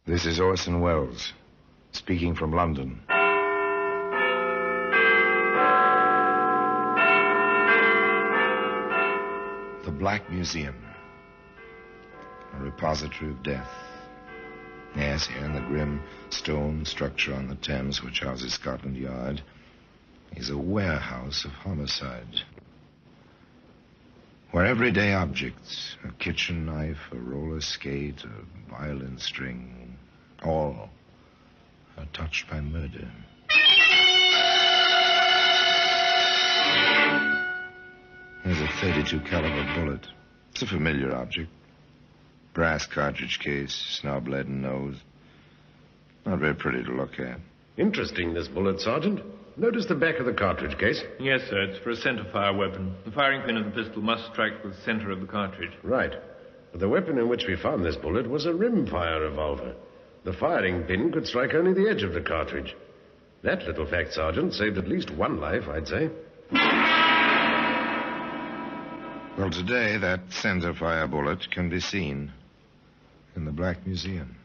This is Orson Welles, speaking from London. The Black Museum, a repository of death. Yes, here in the grim stone structure on the Thames which houses Scotland Yard is a warehouse of homicide, where everyday objects, a kitchen knife, a roller skate, a violin string, all are touched by murder. There's a .32 caliber bullet. It's a familiar object. Brass cartridge case, snub leaden nose. Not very pretty to look at. Interesting, this bullet, Sergeant. Notice the back of the cartridge case. Yes, sir. It's for a centre-fire weapon. The firing pin of the pistol must strike the centre of the cartridge. Right. But the weapon in which we found this bullet was a rimfire revolver. The firing pin could strike only the edge of the cartridge. That little fact, Sergeant, saved at least one life, I'd say. Well, today, that centre-fire bullet can be seen in the Black Museum.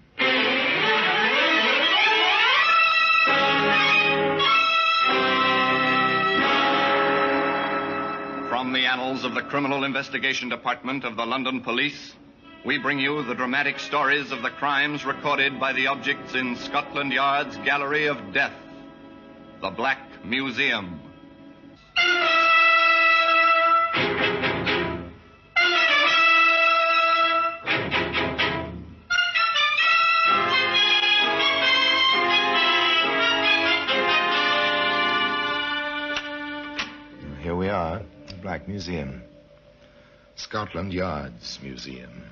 From the annals of the Criminal Investigation Department of the London Police, we bring you the dramatic stories of the crimes recorded by the objects in Scotland Yard's Gallery of Death, the Black Museum. Here we are, the Black Museum. Scotland Yard's museum.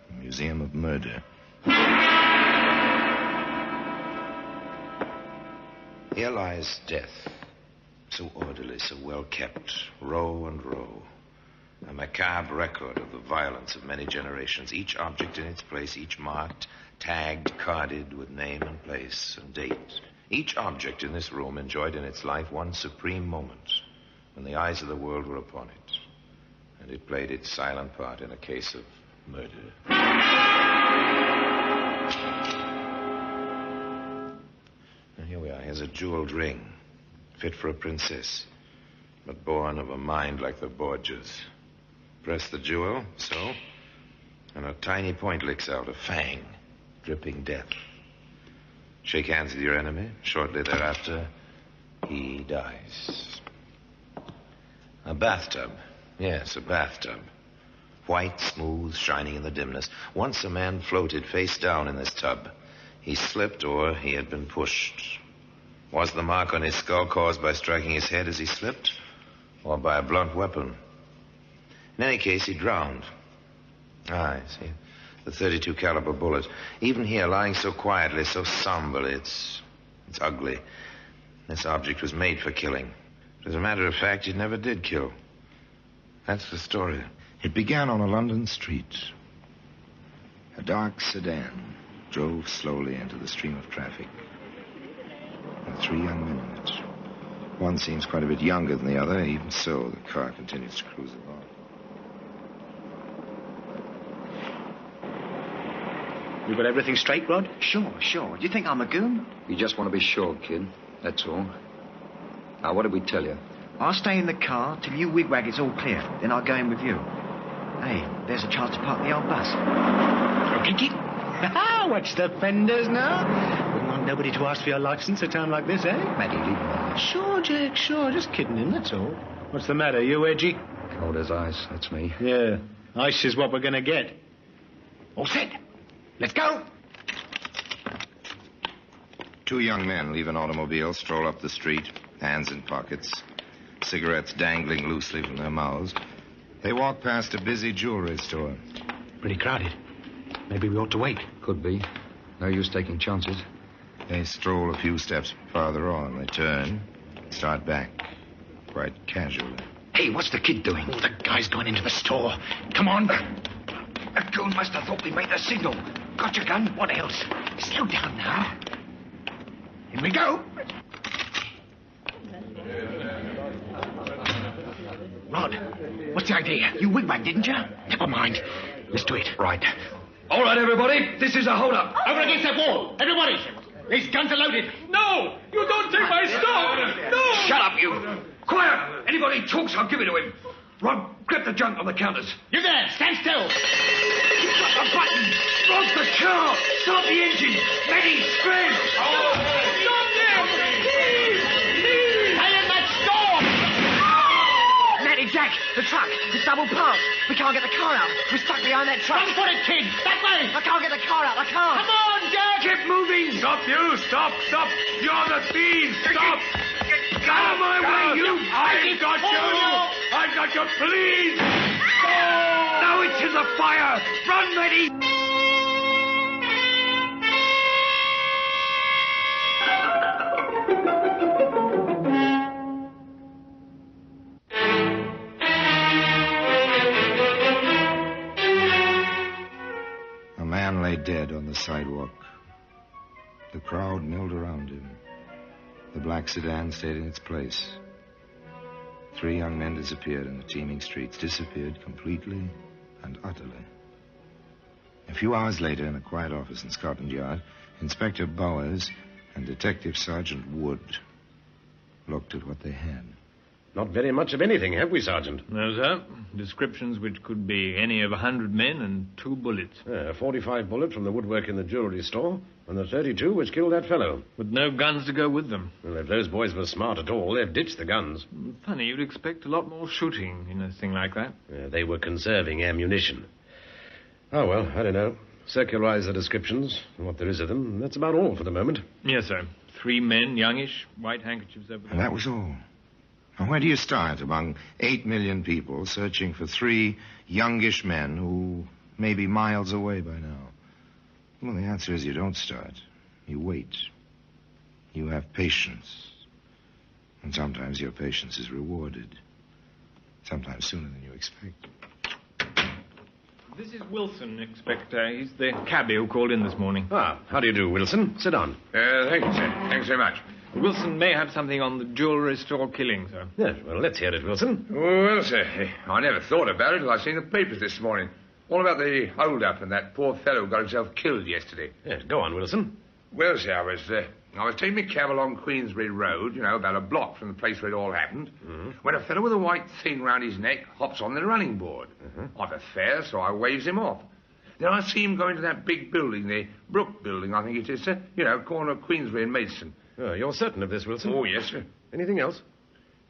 A museum of murder. Here lies death. So orderly, so well kept. Row and row. A macabre record of the violence of many generations. Each object in its place, each marked, tagged, carded with name and place and date. Each object in this room enjoyed in its life one supreme moment when the eyes of the world were upon it, and it played its silent part in a case of murder. And here we are. Here's a jeweled ring, fit for a princess, but born of a mind like the Borgias. Press the jewel, so, and a tiny point licks out, a fang, dripping death. Shake hands with your enemy. Shortly thereafter, he dies. A bathtub. Yes, a bathtub. White, smooth, shining in the dimness. Once a man floated face down in this tub. He slipped or he had been pushed. Was the mark on his skull caused by striking his head as he slipped, or by a blunt weapon? In any case, he drowned. I see. The .32 caliber bullet. Even here, lying so quietly, so somberly, it's ugly. This object was made for killing. As a matter of fact, it never did kill. That's the story. It began on a London street. A dark sedan drove slowly into the stream of traffic. There were 3 young men in it. One seems quite a bit younger than the other. Even so, the car continues to cruise along. You got everything straight, Rod? Sure. Do you think I'm a goon? We just want to be sure, kid. That's all. Now, what did we tell you? I'll stay in the car till you wigwag it's all clear. Then I'll go in with you. Hey, there's a chance to park the old bus. Kinky. Watch the fenders now. Wouldn't want nobody to ask for your license at a time like this, eh? Maddie, leave me alone. Sure, Jake, sure. Just kidding him, that's all. What's the matter? You edgy? Cold as ice, that's me. Yeah. Ice is what we're going to get. All set. Let's go. 2 young men leave an automobile, stroll up the street, hands in pockets, cigarettes dangling loosely from their mouths. They walk past a busy jewelry store. Pretty crowded. Maybe we ought to wait. Could be. No use taking chances. They stroll a few steps farther on. They turn, start back, quite casually. Hey, what's the kid doing? Oh, the guy's going into the store. Come on. A goon must have thought we made a signal. Got your gun? What else? Slow down now. Here we go. Rod, what's the idea? You wigwagged, didn't you? Never mind. Let's do it. Right. All right, everybody. This is a hold-up. Over against that wall. Everybody. These guns are loaded. No! You don't take my stuff! No! Shut up, you. Quiet. Anybody talks, I'll give it to him. Rob, grab the junk on the counters. You there. Stand still. Got the button. Rob the car. Start the engine. Letty, scream. Stop them! Please! Stay in that store. Nettie, Jack, the truck. It's double parked. We can't get the car out. We're stuck behind that truck. Run for it, kid. That way. I can't get the car out. I can't. Come on, Jack. Keep moving. Stop, you! Stop! Stop! You're the thieves! Stop! Get out of my way, you. I've got you! I've got you! Please! Now it's in the fire. Run, Letty. A man lay dead on the sidewalk. The crowd milled around him. The black sedan stayed in its place. 3 young men disappeared in the teeming streets, disappeared completely and utterly. A few hours later, in a quiet office in Scotland Yard, Inspector Bowers and Detective Sergeant Wood looked at what they had. Not very much of anything, have we, Sergeant? No, sir. Descriptions which could be any of 100 men and 2 bullets. A 45 bullet from the woodwork in the jewelry store, and the 32 which killed that fellow. With no guns to go with them. Well, if those boys were smart at all, they've ditched the guns. Funny, you'd expect a lot more shooting in a thing like that. They were conserving ammunition. Oh, well, I don't know. Circularize the descriptions, and what there is of them. That's about all for the moment. Yes, sir. 3 men, youngish, white handkerchiefs over And that was all. Now, where do you start among 8 million people searching for 3 youngish men who may be miles away by now? Well, the answer is you don't start. You wait. You have patience. And sometimes your patience is rewarded. Sometimes sooner than you expect. This is Wilson, Inspector. He's the cabbie who called in this morning. Ah, how do you do, Wilson? Sit down. Thank you, sir. Thanks very much. Wilson may have something on the jewellery store killing, sir. Yes, well, let's hear it, Wilson. Well, sir, I never thought about it till I seen the papers this morning. All about the hold-up and that poor fellow got himself killed yesterday. Yes, go on, Wilson. Well, sir, I was taking my cab along Queensbury Road, about a block from the place where it all happened, when a fellow with a white thing round his neck hops on the running board. I've a fare, so I waves him off. Then I see him go into that big building, the Brook building, I think it is, sir. Corner of Queensbury and Maidstone. Oh, you're certain of this, Wilson? Oh, yes, sir. Anything else?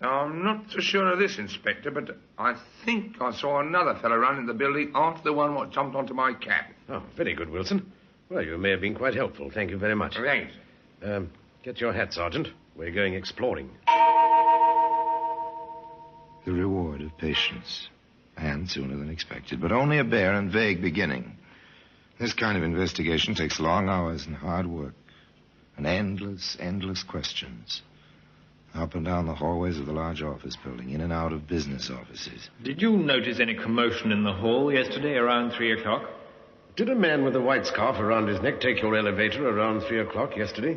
I'm not so sure of this, Inspector, but I think I saw another fellow run in the building after the one what jumped onto my cab. Oh, very good, Wilson. Well, you may have been quite helpful. Thank you very much. Thanks. Get your hat, Sergeant. We're going exploring. The reward of patience. And sooner than expected, but only a bare and vague beginning. This kind of investigation takes long hours and hard work. And endless questions. Up and down the hallways of the large office building, in and out of business offices. Did you notice any commotion in the hall yesterday around 3 o'clock? Did a man with a white scarf around his neck take your elevator around 3 o'clock yesterday?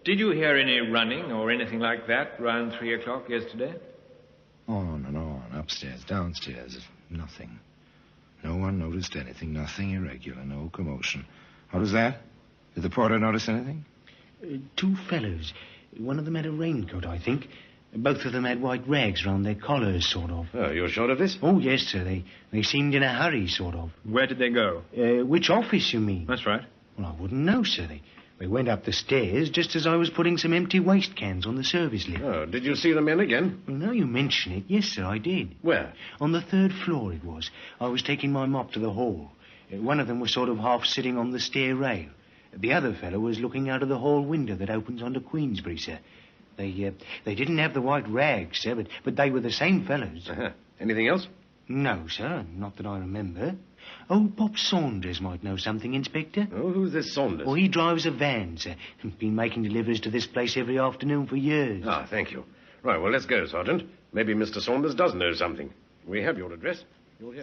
Did you hear any running or anything like that around 3 o'clock yesterday? On and on, upstairs, downstairs, nothing. No one noticed anything, nothing irregular, no commotion. What was that? Did the porter notice anything? 2 fellows. One of them had a raincoat, I think. Both of them had white rags round their collars, sort of. Oh, you're sure of this? Oh, yes, sir. They seemed in a hurry, sort of. Where did they go? Which office, you mean? That's right. Well, I wouldn't know, sir. They went up the stairs just as I was putting some empty waste cans on the service lift. Oh, did you see the men again? Well, now you mention it, yes, sir, I did. Where? On the 3rd floor it was. I was taking my mop to the hall. One of them was sort of half sitting on the stair rail. The other fellow was looking out of the hall window that opens onto Queensbury, sir. They didn't have the white rags, sir, but they were the same fellows. Anything else? No, sir, not that I remember. Oh, Bob Saunders might know something, Inspector. Oh, who's this Saunders? Oh, he drives a van, sir. Been making deliveries to this place every afternoon for years. Ah, thank you. Right, well, let's go, Sergeant. Maybe Mr. Saunders does know something. We have your address.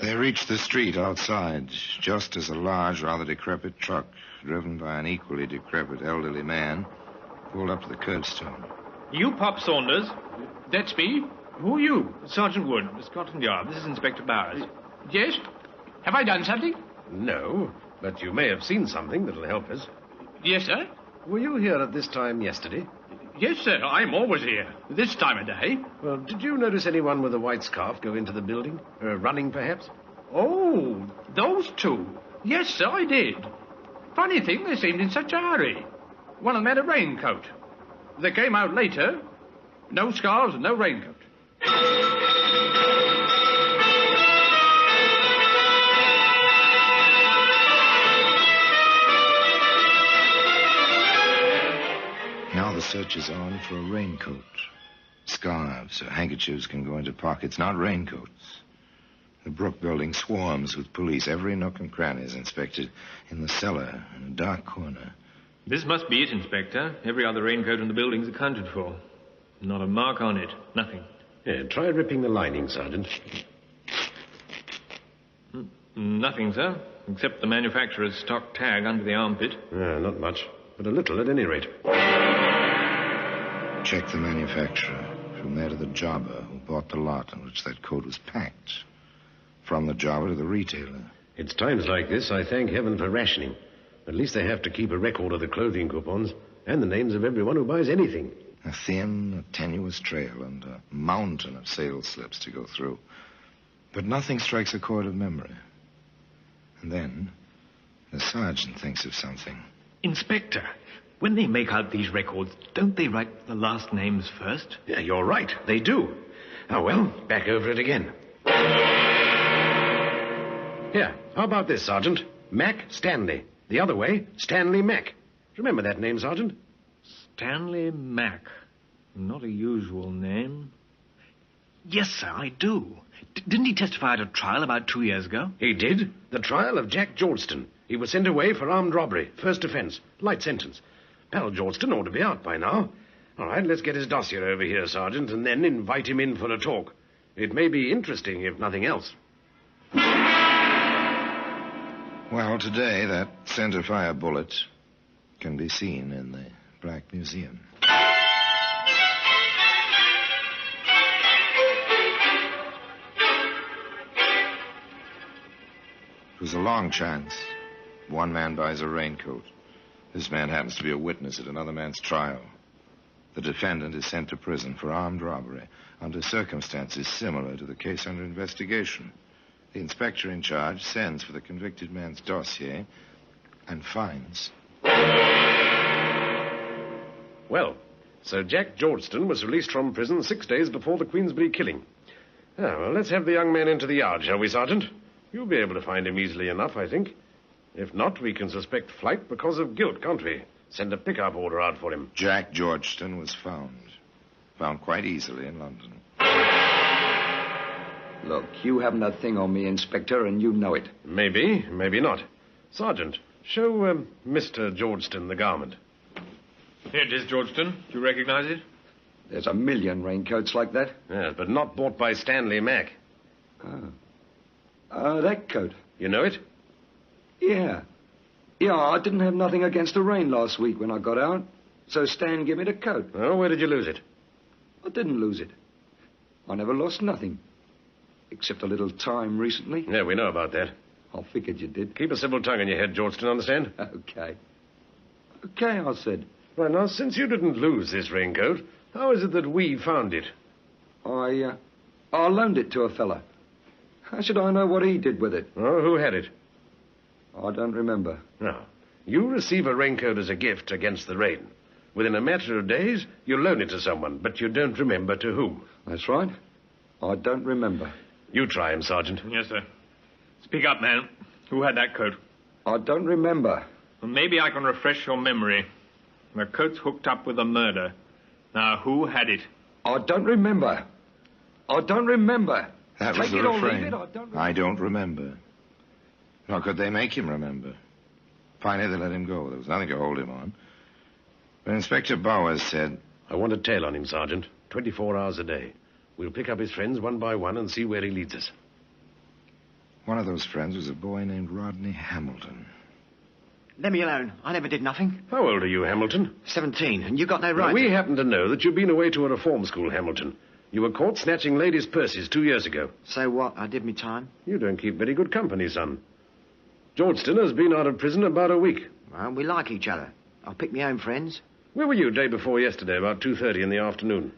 They reached the street outside, just as a large, rather decrepit truck, driven by an equally decrepit elderly man, pulled up to the curbstone. You, Pop Saunders? That's me. Who are you? Sergeant Wood, Scotland Yard. This is Inspector Bowers. Yes? Have I done something? No. but you may have seen something that'll help us. Yes, sir? Were you here at this time yesterday? Yes, sir. I'm always here. This time of day. Well, did you notice anyone with a white scarf go into the building? Running, perhaps? Oh, those two. Yes, sir, I did. Funny thing, they seemed in such a hurry. One of them had a raincoat. They came out later. No scarves and no raincoat. Now the search is on for a raincoat. Scarves or handkerchiefs can go into pockets, not raincoats. The Brook building swarms with police. Every nook and cranny is inspected. In the cellar, in a dark corner. This must be it, Inspector. Every other raincoat in the building's accounted for. Not a mark on it. Nothing. Yeah, try ripping the lining, Sergeant. Nothing, sir, except the manufacturer's stock tag under the armpit. Not much, but a little at any rate. Check the manufacturer. From there to the jobber who bought the lot on which that coat was packed. From the jobber to the retailer. It's times like this I thank heaven for rationing. At least they have to keep a record of the clothing coupons and the names of everyone who buys anything. A thin, tenuous trail and a mountain of sales slips to go through. But nothing strikes a chord of memory. And then the sergeant thinks of something. Inspector, when they make out these records, don't they write the last names first? Yeah, you're right. They do. Oh, well, back over it again. Here, how about this, Sergeant? Mac Stanley. The other way, Stanley Mac. Remember that name, Sergeant? Stanley Mac. Not a usual name. Yes, sir, I do. Didn't he testify at a trial about 2 years ago? He did. The trial of Jack Georgeston. He was sent away for armed robbery. First offense. Light sentence. Pal Georgeston ought to be out by now. All right, let's get his dossier over here, Sergeant, and then invite him in for a talk. It may be interesting, if nothing else. Well, today, that centerfire bullet can be seen in the Black Museum. It was a long chance. One man buys a raincoat. This man happens to be a witness at another man's trial. The defendant is sent to prison for armed robbery under circumstances similar to the case under investigation. The inspector in charge sends for the convicted man's dossier and finds. Well, so Jack Georgeston was released from prison 6 days before the Queensbury killing. Well, let's have the young man into the yard, shall we, Sergeant? You'll be able to find him easily enough, I think. If not, we can suspect flight because of guilt, can't we? Send a pickup order out for him. Jack Georgeston was found. Found quite easily in London. Look, you haven't a thing on me, Inspector, and you know it. Maybe, maybe not. Sergeant, show Mr. Georgeston the garment. Here it is, Georgeston. Do you recognize it? There's a million raincoats like that. Yes, but not bought by Stanley Mac. That coat. You know it? Yeah. Yeah, I didn't have nothing against the rain last week when I got out. So Stan gave me the coat. Oh, where did you lose it? I didn't lose it. I never lost nothing. Except a little time recently. Yeah, we know about that. I figured you did. Keep a civil tongue in your head, Georgeston, understand? Okay. Okay, I said. Well, now, since you didn't lose this raincoat, how is it that we found it? I loaned it to a fella. How should I know what he did with it? Oh, who had it? I don't remember. Now, you receive a raincoat as a gift against the rain. Within a matter of days, you loan it to someone, but you don't remember to whom. That's right. I don't remember. You try him, Sergeant. Yes, sir. Speak up, man. Who had that coat? I don't remember. Well, maybe I can refresh your memory. The coat's hooked up with a murder. Now, who had it? I don't remember. I don't remember. That was Take the it or leave refrain. it, I don't remember. I don't remember. Nor could they make him remember. Finally, they let him go. There was nothing to hold him on. But Inspector Bowers said... I want a tail on him, Sergeant. 24 hours a day. We'll pick up his friends one by one and see where he leads us. One of those friends was a boy named Rodney Hamilton. Let me alone. I never did nothing. How old are you, Hamilton? 17, and you got no right. Well, we happen to know that you've been away to a reform school, Hamilton. You were caught snatching ladies' purses 2 years ago. So what? I did me time. You don't keep very good company, son. Georgeston has been out of prison about a week. Well, we like each other. I'll pick my own friends. Where were you day before yesterday, about 2:30 in the afternoon?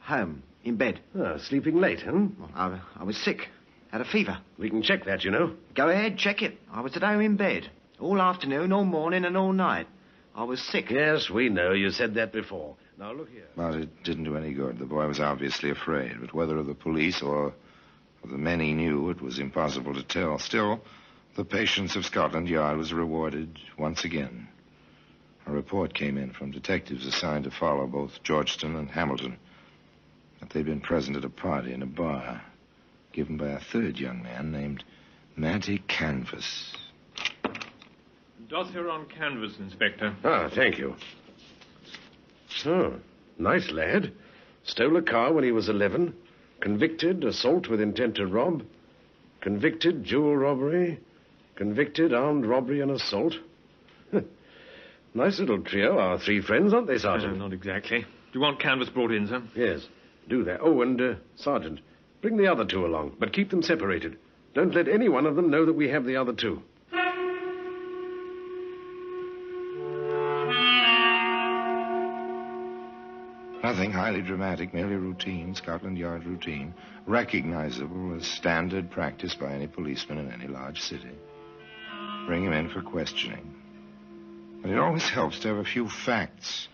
Home, in bed. Ah, sleeping late, huh? Well, I was sick. Had a fever. We can check that, you know. Go ahead, check it. I was at home in bed. All afternoon, all morning, and all night. I was sick. Yes, we know. You said that before. Now, look here. But it didn't do any good. The boy was obviously afraid, but whether of the police or of the men he knew, it was impossible to tell. Still, the patience of Scotland Yard was rewarded once again. A report came in from detectives assigned to follow both Georgeston and Hamilton that they'd been present at a party in a bar given by a third young man named Matty Canvas. Dossier on Canvas, Inspector. Ah, thank you. Oh, nice lad. Stole a car when he was 11. Convicted, assault with intent to rob. Convicted, jewel robbery. Convicted, armed robbery and assault. Nice little trio, our three friends, aren't they, Sergeant? Not exactly. Do you want Canvas brought in, sir? Yes, do that. Oh, and, Sergeant, bring the other two along, but keep them separated. Don't let any one of them know that we have the other two. Nothing highly dramatic, merely routine, Scotland Yard routine, recognizable as standard practice by any policeman in any large city. Bring him in for questioning. But it always helps to have a few facts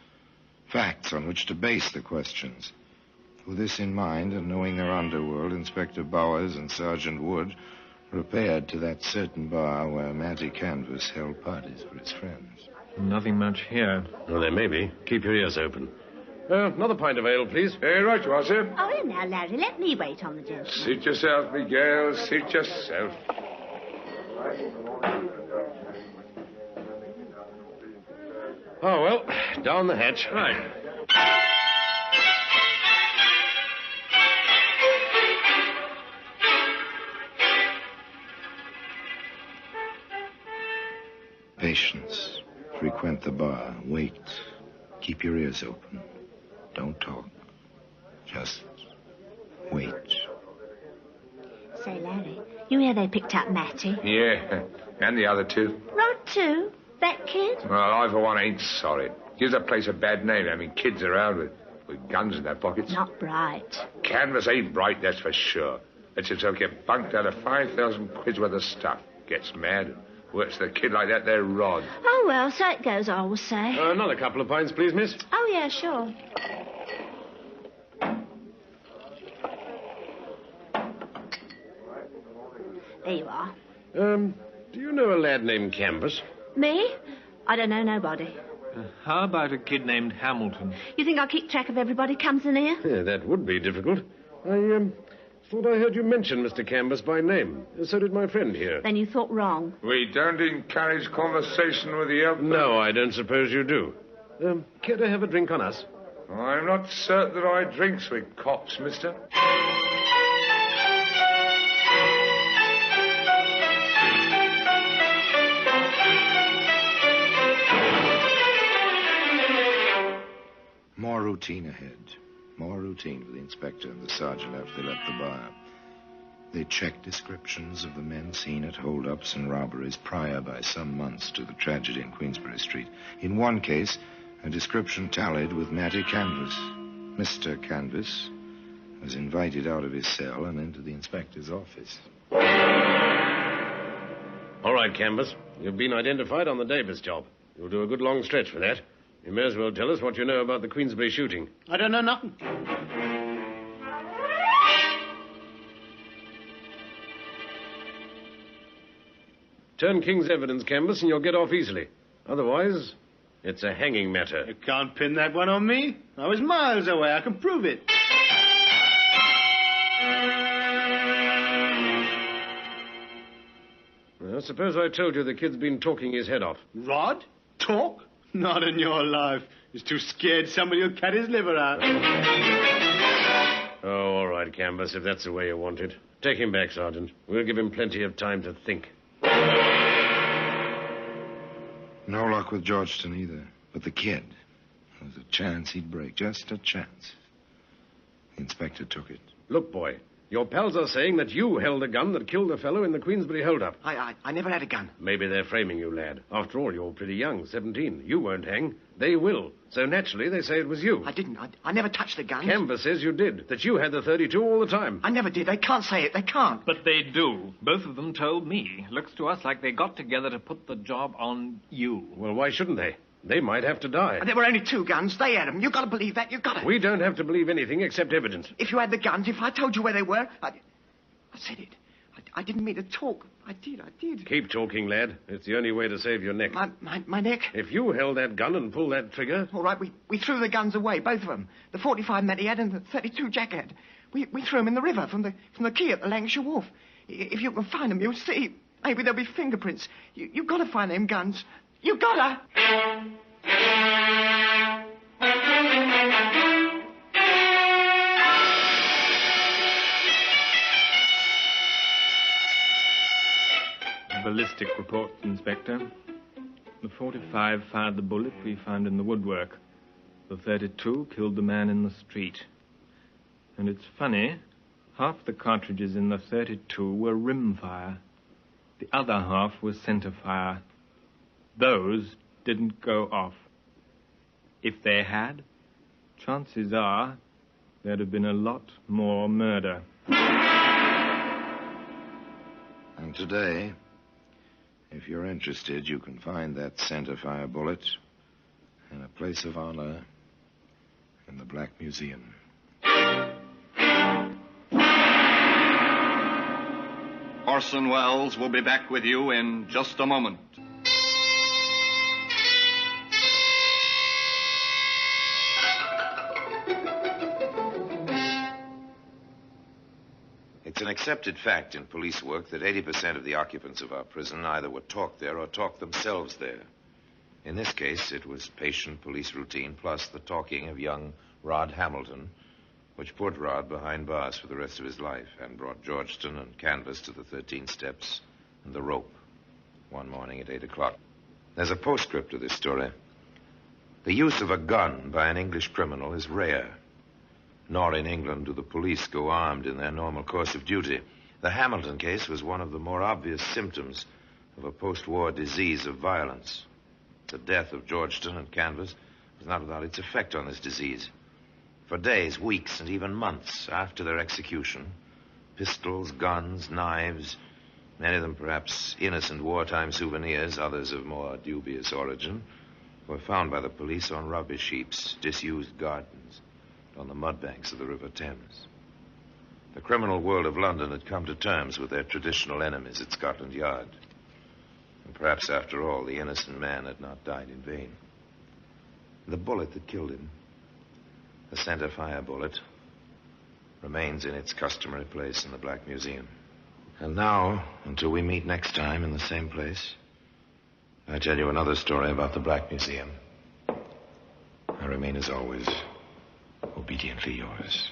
on which to base the questions. With this in mind, and knowing their underworld, Inspector Bowers and Sergeant Wood repaired to that certain bar where Matty Canvas held parties for his friends. Nothing much here. Well, there may be. Keep your ears open. Another pint of ale, please. Right you are, sir. Oh, here now, Larry. Let me wait on the gentleman. Sit yourself, Miguel. Sit yourself. Oh, well, down the hatch. Right. Patience. Frequent the bar. Wait. Keep your ears open. Don't talk. Just wait. Say, Larry, you hear they picked up Matty? Yeah, and the other two. Right, too. That kid? Well, I, for one, ain't sorry. Gives that place a bad name, having kids around with guns in their pockets. Not bright. Canvas ain't bright, that's for sure. Lets himself get bunked out of 5,000 quid's worth of stuff. Gets mad and works the kid like that, they're rod. Oh, well, so it goes, I always say. Another couple of pints, please, miss. Oh, yeah, sure. There you are. Do you know a lad named Canvas? Me? I don't know nobody. How about a kid named Hamilton? You think I'll keep track of everybody comes in here? Yeah, that would be difficult. I thought I heard you mention Mr. Canvas by name. So did my friend here. Then you thought wrong. We don't encourage conversation with the elder. No, I don't suppose you do. Care to have a drink on us? I'm not certain that I drinks with cops, mister. More routine ahead. More routine for the inspector and the sergeant after they left the bar. They checked descriptions of the men seen at holdups and robberies prior by some months to the tragedy in Queensbury Street. In one case, a description tallied with Matty Canvas. Mr. Canvas was invited out of his cell and into the inspector's office. All right, Canvas. You've been identified on the Davis job. You'll do a good long stretch for that. You may as well tell us what you know about the Queensbury shooting. I don't know nothing. Turn King's evidence, Canvas, and you'll get off easily. Otherwise, it's a hanging matter. You can't pin that one on me. I was miles away. I can prove it. Well, suppose I told you the kid's been talking his head off. Rod? Talk? Not in your life. He's too scared somebody will cut his liver out. Oh, all right, Canvas, if that's the way you want it. Take him back, Sergeant. We'll give him plenty of time to think. No luck with Georgeston either. But the kid, there was a chance he'd break. Just a chance. The inspector took it. Look, boy, Your pals are saying that you held a gun that killed the fellow in the Queensbury hold-up. I never had a gun. Maybe they're framing you, lad. After all, you're pretty young, 17. You won't hang. They will. So naturally, they say it was you. I didn't. I never touched the gun. Canvas says you did, that you had the 32 all the time. I never did. They can't say it. They can't. But they do. Both of them told me. Looks to us like they got together to put the job on you. Well, why shouldn't they? They might have to die. There were only 2 guns. They had them. You've got to believe that. You've got to. We don't have to believe anything except evidence. If you had the guns, if I told you where they were, I said it. I didn't mean to talk. I did. Keep talking, lad. It's the only way to save your neck. My neck? If you held that gun and pulled that trigger... All right, we threw the guns away, both of them. The 45 Matty had and the 32 Jack had. We threw them in the river from the quay at the Lancashire Wharf. If you can find them, you'll see. Maybe there'll be fingerprints. You've got to find them guns. You've got to. Ballistic report, Inspector. The 45 fired the bullet we found in the woodwork. The 32 killed the man in the street. And it's funny, half the cartridges in the 32 were rimfire. The other half was centerfire. Those didn't go off. If they had, chances are there'd have been a lot more murder. And today, if you're interested, you can find that centerfire bullet in a place of honor in the Black Museum. Orson Welles will be back with you in just a moment. It's an accepted fact in police work that 80% of the occupants of our prison either were taught there or talked themselves there. In this case, it was patient police routine plus the talking of young Rod Hamilton, which put Rod behind bars for the rest of his life and brought Georgeston and Canvas to the 13 steps and the rope one morning at 8 o'clock. There's a postscript to this story. The use of a gun by an English criminal is rare. Nor in England do the police go armed in their normal course of duty. The Hamilton case was one of the more obvious symptoms of a post-war disease of violence. The death of Georgeston and Canvas was not without its effect on this disease. For days, weeks, and even months after their execution, pistols, guns, knives, many of them perhaps innocent wartime souvenirs, others of more dubious origin, were found by the police on rubbish heaps, disused gardens, on the mudbanks of the River Thames. The criminal world of London had come to terms with their traditional enemies at Scotland Yard. And perhaps, after all, the innocent man had not died in vain. The bullet that killed him, the centerfire bullet, remains in its customary place in the Black Museum. And now, until we meet next time in the same place, I tell you another story about the Black Museum. I remain, as always, obediently yours.